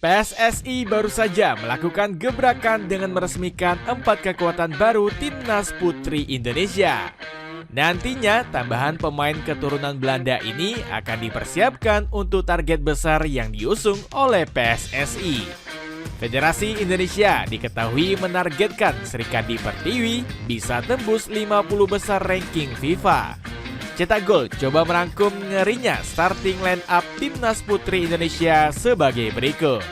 PSSI baru saja melakukan gebrakan dengan meresmikan 4 kekuatan baru Timnas Putri Indonesia. Nantinya tambahan pemain keturunan Belanda ini akan dipersiapkan untuk target besar yang diusung oleh PSSI. Federasi Indonesia diketahui menargetkan Srikandi Pertiwi bisa tembus 50 besar ranking FIFA. Cetak Gol coba merangkum ngerinya starting line up Timnas Putri Indonesia sebagai berikut.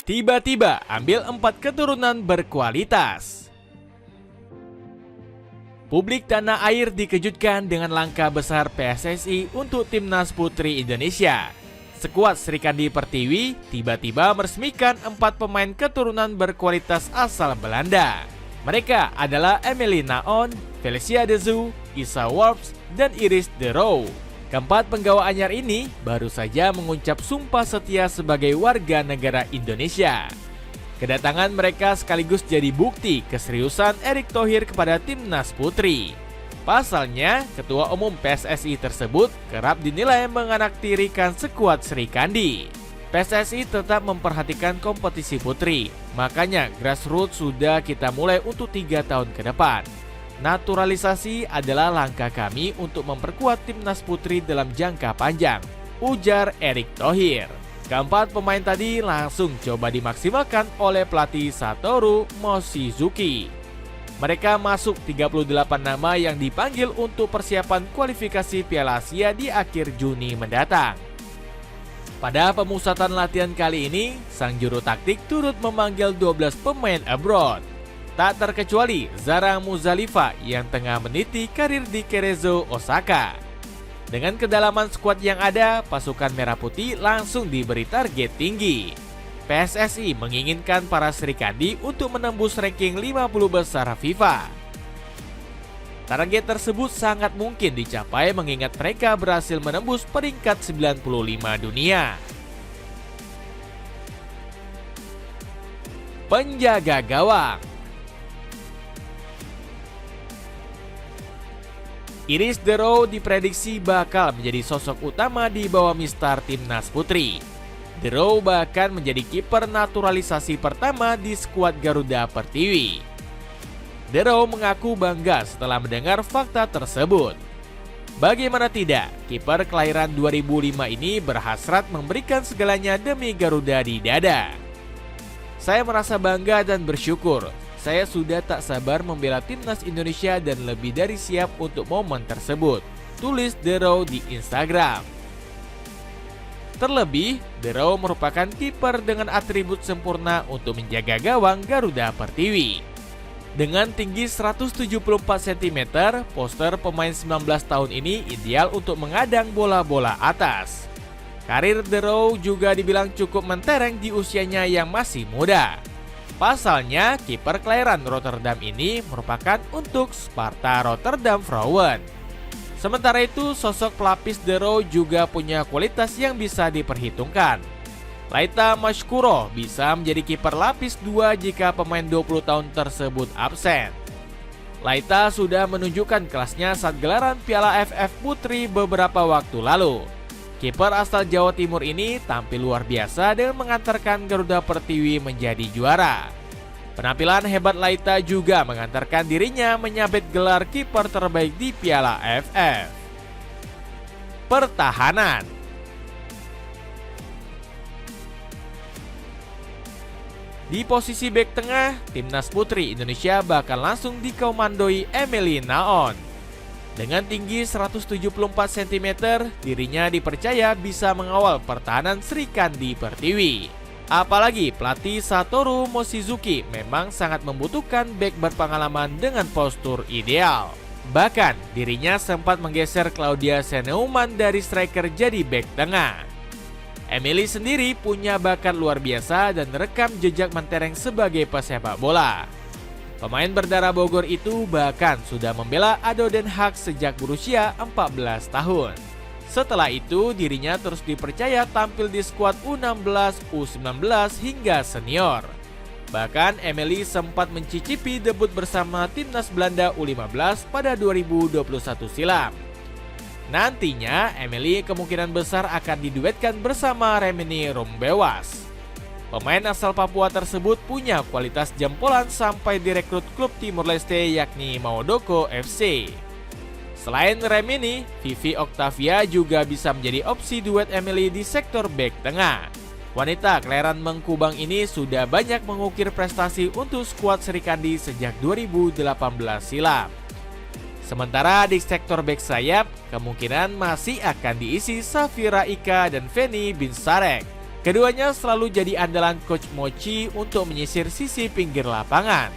Tiba-tiba ambil 4 keturunan berkualitas. Publik tanah air dikejutkan dengan langkah besar PSSI untuk Timnas Putri Indonesia. Skuad Srikandi Pertiwi tiba-tiba meresmikan 4 pemain keturunan berkualitas asal Belanda. Mereka adalah Emily Naon, Felicia Dezu, Isa Worps, dan Iris De Roo. Keempat penggawa anyar ini baru saja mengucap sumpah setia sebagai warga negara Indonesia. Kedatangan mereka sekaligus jadi bukti keseriusan Erick Thohir kepada Timnas Putri. Pasalnya, Ketua Umum PSSI tersebut kerap dinilai menganaktirikan skuad Srikandi. PSSI tetap memperhatikan kompetisi putri, makanya grassroots sudah kita mulai untuk 3 tahun ke depan. Naturalisasi adalah langkah kami untuk memperkuat Timnas Putri dalam jangka panjang, ujar Erick Thohir. Keempat pemain tadi langsung coba dimaksimalkan oleh pelatih Satoru Mochizuki. Mereka masuk 38 nama yang dipanggil untuk persiapan kualifikasi Piala Asia di akhir Juni mendatang. Pada pemusatan latihan kali ini, sang juru taktik turut memanggil 12 pemain abroad. Tak terkecuali Zara Muzalifa yang tengah meniti karir di Cerezo Osaka. Dengan kedalaman skuad yang ada, pasukan Merah Putih langsung diberi target tinggi. PSSI menginginkan para Srikandi untuk menembus ranking 50 besar FIFA. Target tersebut sangat mungkin dicapai mengingat mereka berhasil menembus peringkat 95 dunia. Penjaga gawang. Iris De Roo diprediksi bakal menjadi sosok utama di bawah mistar Timnas Putri. De Roo bahkan menjadi kiper naturalisasi pertama di skuad Garuda Pertiwi. De Roo mengaku bangga setelah mendengar fakta tersebut. Bagaimana tidak, kiper kelahiran 2005 ini berhasrat memberikan segalanya demi Garuda di dada. Saya merasa bangga dan bersyukur. Saya sudah tak sabar membela Timnas Indonesia dan lebih dari siap untuk momen tersebut, tulis De Roo di Instagram. Terlebih, De Roo merupakan kiper dengan atribut sempurna untuk menjaga gawang Garuda Pertiwi. Dengan tinggi 174 cm, poster pemain 19 tahun ini ideal untuk mengadang bola-bola atas. Karir De Roo juga dibilang cukup mentereng di usianya yang masih muda. Pasalnya, kiper kelahiran Rotterdam ini merupakan untuk Sparta Rotterdam Vrouwen. Sementara itu, sosok pelapis De Roo juga punya kualitas yang bisa diperhitungkan. Laita Mashkuro bisa menjadi kiper lapis 2 jika pemain 20 tahun tersebut absen. Laita sudah menunjukkan kelasnya saat gelaran Piala AFF Putri beberapa waktu lalu. Kiper asal Jawa Timur ini tampil luar biasa dengan mengantarkan Garuda Pertiwi menjadi juara. Penampilan hebat Laita juga mengantarkan dirinya menyabet gelar kiper terbaik di Piala AFF. Pertahanan. Di posisi bek tengah, Timnas Putri Indonesia bakal langsung dikomandoi Emily Naon. Dengan tinggi 174 cm, dirinya dipercaya bisa mengawal pertahanan Srikandi Pertiwi. Apalagi pelatih Satoru Mochizuki memang sangat membutuhkan bek berpengalaman dengan postur ideal. Bahkan dirinya sempat menggeser Claudia Seneumann dari striker jadi bek tengah. Emily sendiri punya bakat luar biasa dan rekam jejak mentereng sebagai pesepak bola. Pemain berdarah Bogor itu bahkan sudah membela ADO Den Haag sejak berusia 14 tahun. Setelah itu, dirinya terus dipercaya tampil di skuad U16, U19 hingga senior. Bahkan Emily sempat mencicipi debut bersama Timnas Belanda U15 pada 2021 silam. Nantinya, Emily kemungkinan besar akan diduetkan bersama Remini Rumbewas. Pemain asal Papua tersebut punya kualitas jempolan sampai direkrut klub Timur Leste yakni Maodoko FC. Selain Remini, Vivi Octavia juga bisa menjadi opsi duet Emily di sektor bek tengah. Wanita kelahiran Mengkubang ini sudah banyak mengukir prestasi untuk skuad Serikandi sejak 2018 silam. Sementara di sektor bek sayap, kemungkinan masih akan diisi Safira Ika dan Feni Binsarek. Keduanya selalu jadi andalan Coach Mochi untuk menyisir sisi pinggir lapangan.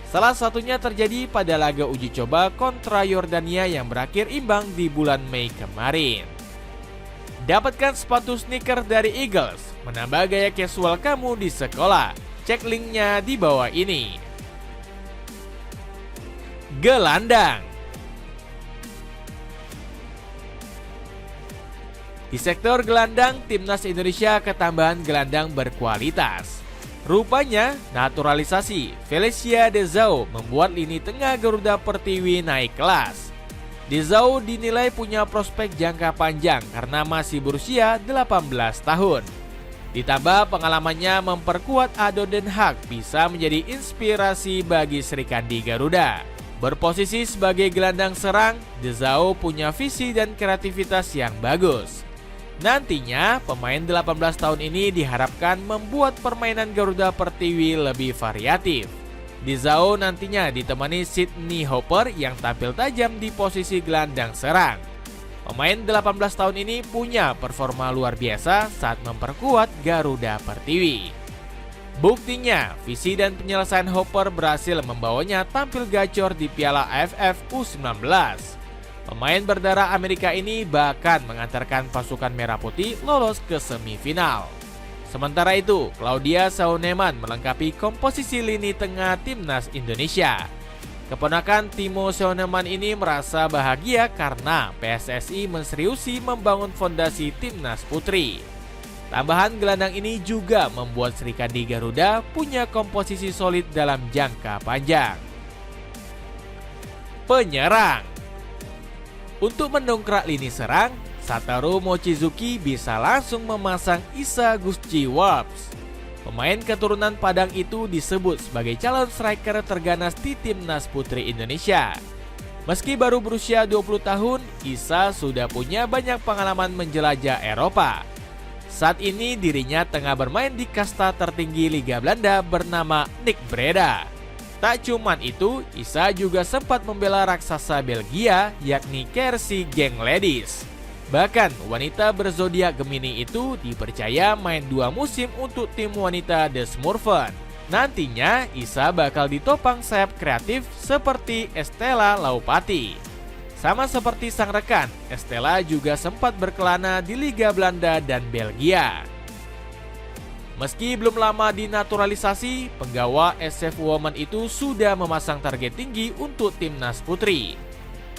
Salah satunya terjadi pada laga uji coba kontra Yordania yang berakhir imbang di bulan Mei kemarin. Dapatkan sepatu sneaker dari Eagles, menambah gaya casual kamu di sekolah. Cek linknya di bawah ini. Gelandang. Di sektor gelandang, timnas Indonesia ketambahan gelandang berkualitas. Rupanya, naturalisasi Felicia Dezau membuat lini tengah Garuda Pertiwi naik kelas. Dezau dinilai punya prospek jangka panjang karena masih berusia 18 tahun. Ditambah pengalamannya memperkuat Ado Den Haag bisa menjadi inspirasi bagi Serikandi Garuda. Berposisi sebagai gelandang serang, Dezau punya visi dan kreativitas yang bagus. Nantinya, pemain 18 tahun ini diharapkan membuat permainan Garuda Pertiwi lebih variatif. Dezau nantinya ditemani Sydney Hopper yang tampil tajam di posisi gelandang serang. Pemain 18 tahun ini punya performa luar biasa saat memperkuat Garuda Pertiwi. Buktinya, visi dan penyelesaian Hopper berhasil membawanya tampil gacor di Piala AFF U19. Pemain berdarah Amerika ini bahkan mengantarkan pasukan merah putih lolos ke semifinal. Sementara itu, Claudia Sauneman melengkapi komposisi lini tengah timnas Indonesia. Keponakan Timo Sauneman ini merasa bahagia karena PSSI menseriusi membangun fondasi timnas putri. Tambahan gelandang ini juga membuat Serikandi Garuda punya komposisi solid dalam jangka panjang. Penyerang. Untuk mendongkrak lini serang, Satoru Mochizuki bisa langsung memasang Isa Gusci Warps. Pemain keturunan Padang itu disebut sebagai calon striker terganas di timnas putri Indonesia. Meski baru berusia 20 tahun, Isa sudah punya banyak pengalaman menjelajah Eropa. Saat ini dirinya tengah bermain di kasta tertinggi Liga Belanda bernama NIC Breda. Tak cuman itu, Isa juga sempat membela raksasa Belgia yakni Kersi Geng Ladies. Bahkan wanita berzodiak Gemini itu dipercaya main 2 musim untuk tim wanita The Smurfen. Nantinya Isa bakal ditopang sayap kreatif seperti Estella Laupati. Sama seperti sang rekan, Estella juga sempat berkelana di Liga Belanda dan Belgia. Meski belum lama dinaturalisasi, penggawa SF Women itu sudah memasang target tinggi untuk timnas putri.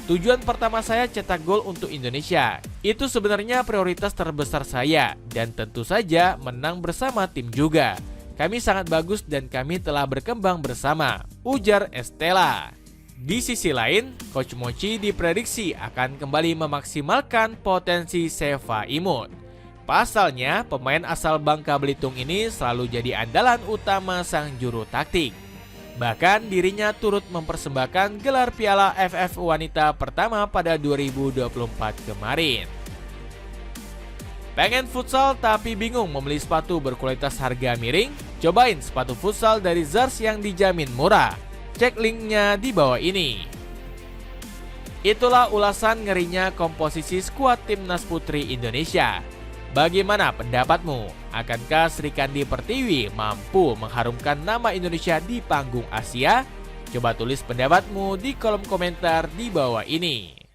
Tujuan pertama saya cetak gol untuk Indonesia. Itu sebenarnya prioritas terbesar saya dan tentu saja menang bersama tim juga. Kami sangat bagus dan kami telah berkembang bersama, ujar Estella. Di sisi lain, Coach Mochi diprediksi akan kembali memaksimalkan potensi Seva Imut. Pasalnya, pemain asal Bangka Belitung ini selalu jadi andalan utama sang juru taktik. Bahkan dirinya turut mempersembahkan gelar Piala AFF Wanita pertama pada 2024 kemarin. Pengen futsal tapi bingung membeli sepatu berkualitas harga miring? Cobain sepatu futsal dari Zars yang dijamin murah. Cek linknya di bawah ini. Itulah ulasan ngerinya komposisi skuad timnas putri Indonesia. Bagaimana pendapatmu? Akankah Serikandi Pertiwi mampu mengharumkan nama Indonesia di panggung Asia? Coba tulis pendapatmu di kolom komentar di bawah ini.